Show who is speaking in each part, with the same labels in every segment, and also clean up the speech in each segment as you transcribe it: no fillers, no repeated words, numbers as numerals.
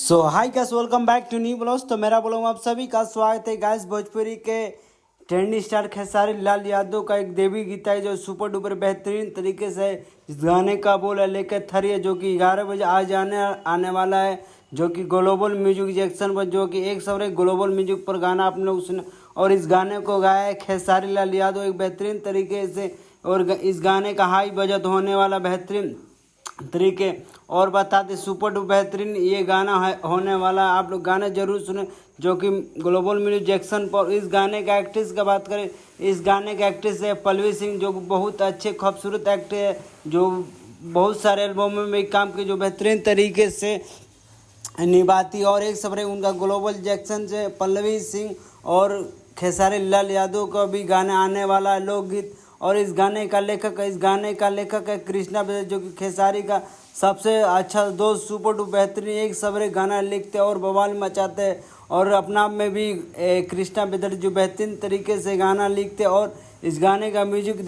Speaker 1: So hi guys, welcome back to new blogs. तो मेरा blog आप सभी का स्वागत है गाइस। भोजपुरी के ट्रेंडिंग स्टार खेसारी लाल यादव का एक देवी गीत है जो सुपर डुपर बेहतरीन तरीके से इस गाने का बोल है लेकर थरी है, जो कि 11 बजे आज आने वाला है, जो कि ग्लोबल म्यूजिक जैक्सन पर, जो कि एक सवरे ग्लोबल म्यूजिक पर गाना आप लोग सुने। और इस गाने को गाया है खेसारी लाल यादव एक बेहतरीन तरीके से, और इस गाने का हाई बजट होने वाला बेहतरीन तरीके। और बता दें सुपर डुपर बेहतरीन ये गाना है होने वाला है, आप लोग गाना जरूर सुने, जो कि ग्लोबल म्यूजिक जैक्सन पर। इस गाने का एक्ट्रेस का बात करें, इस गाने का एक्ट्रेस है पल्लवी सिंह, जो बहुत अच्छे खूबसूरत एक्टर है, जो बहुत सारे एल्बमों में काम की, जो बेहतरीन तरीके से निभाती। और एक सफर उनका ग्लोबल जैक्सन से पल्लवी सिंह और खेसारी लाल यादव का भी गाना आने वाला है, लोकगीत। और इस गाने का लेखक है कृष्णा बेदर, जो कि खेसारी का सबसे अच्छा दोस्त, सुपर डुपर बेहतरीन एक सवरे गाना लिखते और बवाल मचाते हैं। और अपना आप में भी कृष्णा बेदर जो बेहतरीन तरीके से गाना लिखते और इस गाने का म्यूजिक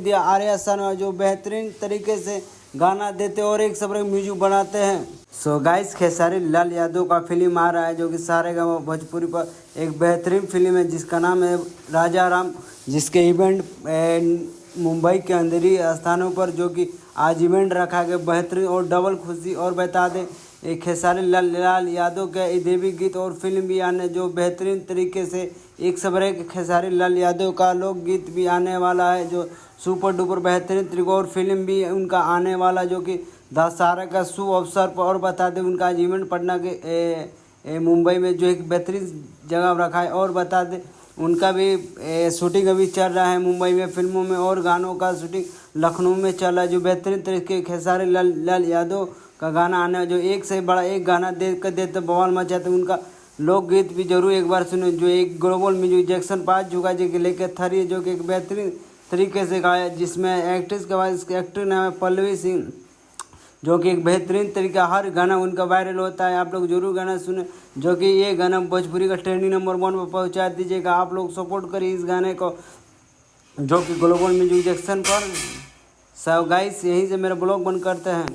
Speaker 1: दिया आर्या शर्मा, जो बेहतरीन तरीके से गाना देते और एक सवरे म्यूजिक बनाते हैं। सो गाइस, खेसारी लाल यादव का फिल्म आ रहा है, जो कि सारेगामा भोजपुरी पर एक बेहतरीन फिल्म है जिसका नाम है राजा राम, जिसके इवेंट मुंबई के अंदरी स्थानों पर, जो कि आज इवेंट रखा गया बेहतरीन और डबल खुशी। और बता दें एक खेसारी लाल यादव का देवी गीत और फिल्म भी आने, जो बेहतरीन तरीके से एक सवरे के खेसारी लाल यादव का लोकगीत भी आने वाला है, जो सुपर डुपर बेहतरीन तरीके। और फिल्म भी उनका आने वाला, जो कि दशहरा का शुभ अवसर पर। और बता दें उनका आज इवेंट पटना के मुंबई में जो एक बेहतरीन जगह रखा है। और बता दें उनका भी शूटिंग अभी चल रहा है मुंबई में फिल्मों में, और गानों का शूटिंग लखनऊ में चल रहा है, जो बेहतरीन तरीके खेसारी लाल यादव का गाना आने, जो एक से बड़ा एक गाना देते बवाल मचाते। उनका लोकगीत भी जरूर एक बार सुने, जो एक ग्लोबल म्यूजिक जैक्सन 5 जुगा जी के लेकर थरी, जो कि एक बेहतरीन तरीके से गाया, जिसमें एक्ट्रेस के बाद इसके एक्टर नाम है पल्लवी सिंह, जो कि एक बेहतरीन तरीका हर गाना उनका वायरल होता है। आप लोग जरूर गाना सुने, जो कि ये गाना भोजपुरी का ट्रेंडिंग नंबर 1 पर पहुंचा दीजिएगा। आप लोग सपोर्ट करिए इस गाने को, जो कि ग्लोबल म्यूजिक जैक्सन पर। सब गाइस यहीं से मेरा ब्लॉग बंद करते हैं।